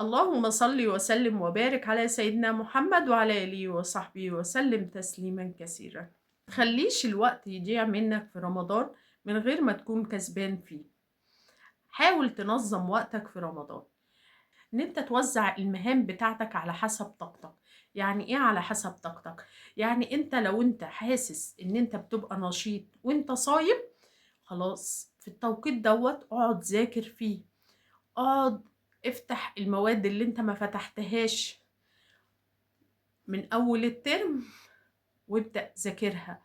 اللهم صل وسلم وبارك على سيدنا محمد وعلى آله وصحبه وسلم تسليما كثيرا. متخليش الوقت يضيع منك في رمضان من غير ما تكون كسبان فيه. حاول تنظم وقتك في رمضان، ان انت توزع المهام بتاعتك على حسب طاقتك. يعني ايه على حسب طاقتك؟ يعني انت لو انت حاسس ان انت بتبقى نشيط وانت صايم، خلاص في التوقيت دوت اقعد ذاكر فيه. اقعد افتح المواد اللي انت ما فتحتهاش من اول الترم وابدأ ذاكرها،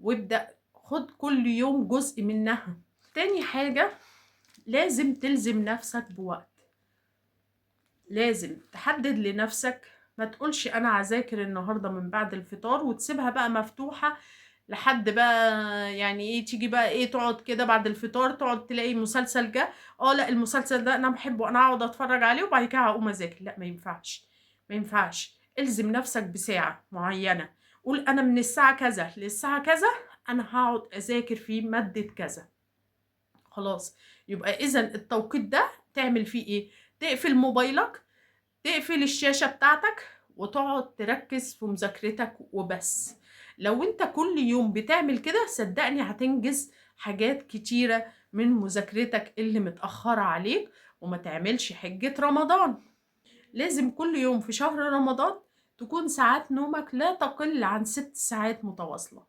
وابدأ خد كل يوم جزء منها. تاني حاجة، لازم تلزم نفسك بوقت. لازم تحدد لنفسك، ما تقولش انا هذاكر النهارده من بعد الفطار وتسيبها بقى مفتوحة لحد بقى، يعني ايه، تيجي بقى ايه تقعد كده بعد الفطار تقعد تلاقي مسلسل جه. اه لا، المسلسل ده انا بحبه، انا اقعد اتفرج عليه وبعد كده هقوم اذاكر. لا، ما ينفعش. ما ينفعش. الزم نفسك بساعة معينة. قول انا من الساعة كذا للساعة كذا انا هقعد اذاكر فيه مادة كذا. خلاص. يبقى اذا التوقيت ده تعمل فيه ايه؟ تقفل موبايلك، تقفل الشاشة بتاعتك، وتقعد تركز في مذاكرتك وبس. لو انت كل يوم بتعمل كده صدقني هتنجز حاجات كتيرة من مذاكرتك اللي متأخرة عليك. وما تعملش حجة رمضان. لازم كل يوم في شهر رمضان تكون ساعات نومك لا تقل عن 6 ساعات متواصلة.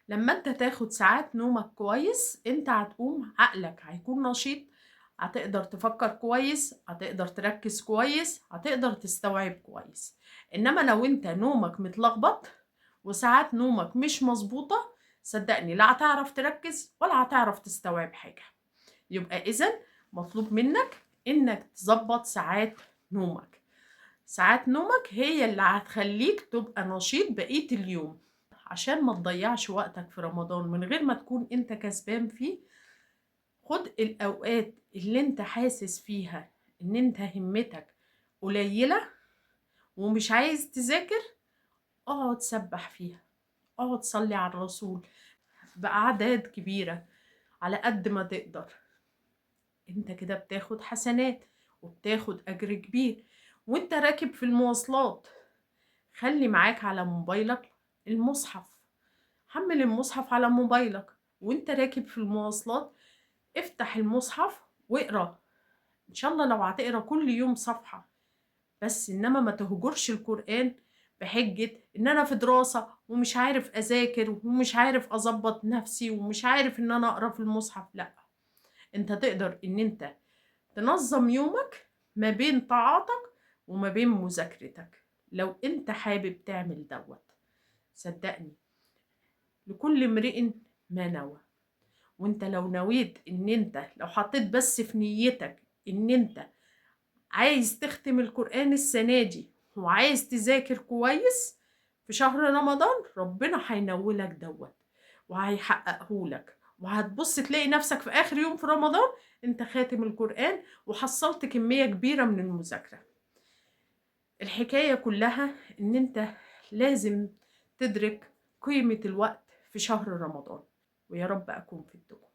لما انت تاخد ساعات نومك كويس انت هتقوم عقلك هيكون نشيط، هتقدر تفكر كويس، هتقدر تركز كويس، هتقدر تستوعب كويس. انما لو انت نومك متلخبط وساعات نومك مش مظبوطة، صدقني لا هتعرف تركز ولا هتعرف تستوعب حاجة. يبقى اذا مطلوب منك انك تظبط ساعات نومك. ساعات نومك هي اللي هتخليك تبقى نشيط بقية اليوم. عشان ما تضيعش وقتك في رمضان من غير ما تكون انت كسبان فيه، خد الأوقات اللي انت حاسس فيها ان انت همتك قليلة ومش عايز تذاكر، اقعد سبح فيها، اقعد صلي على الرسول بأعداد كبيرة على قد ما تقدر. انت كده بتاخد حسنات وبتاخد أجر كبير. وانت راكب في المواصلات خلي معاك على موبايلك المصحف. حمل المصحف على موبايلك وانت راكب في المواصلات، افتح المصحف واقرا. ان شاء الله لو هتقرا كل يوم صفحة بس، انما ما تهجرش القرآن بحجة ان انا في دراسة ومش عارف اذاكر ومش عارف اظبط نفسي ومش عارف ان انا اقرا في المصحف. لا، انت تقدر ان انت تنظم يومك ما بين طاعاتك وما بين مذاكرتك لو انت حابب تعمل دوت. صدقني لكل امرئ ما نوى. وانت لو نويت ان انت لو حطيت بس في نيتك ان انت عايز تختم القرآن السنة دي وعايز تذاكر كويس في شهر رمضان، ربنا هينولك دوت وهيحققهولك. وهتبص تلاقي نفسك في آخر يوم في رمضان انت خاتم القرآن وحصلت كمية كبيرة من المذاكرة. الحكاية كلها ان انت لازم تدرك قيمة الوقت في شهر رمضان. ويا رب أكون في الدكتور.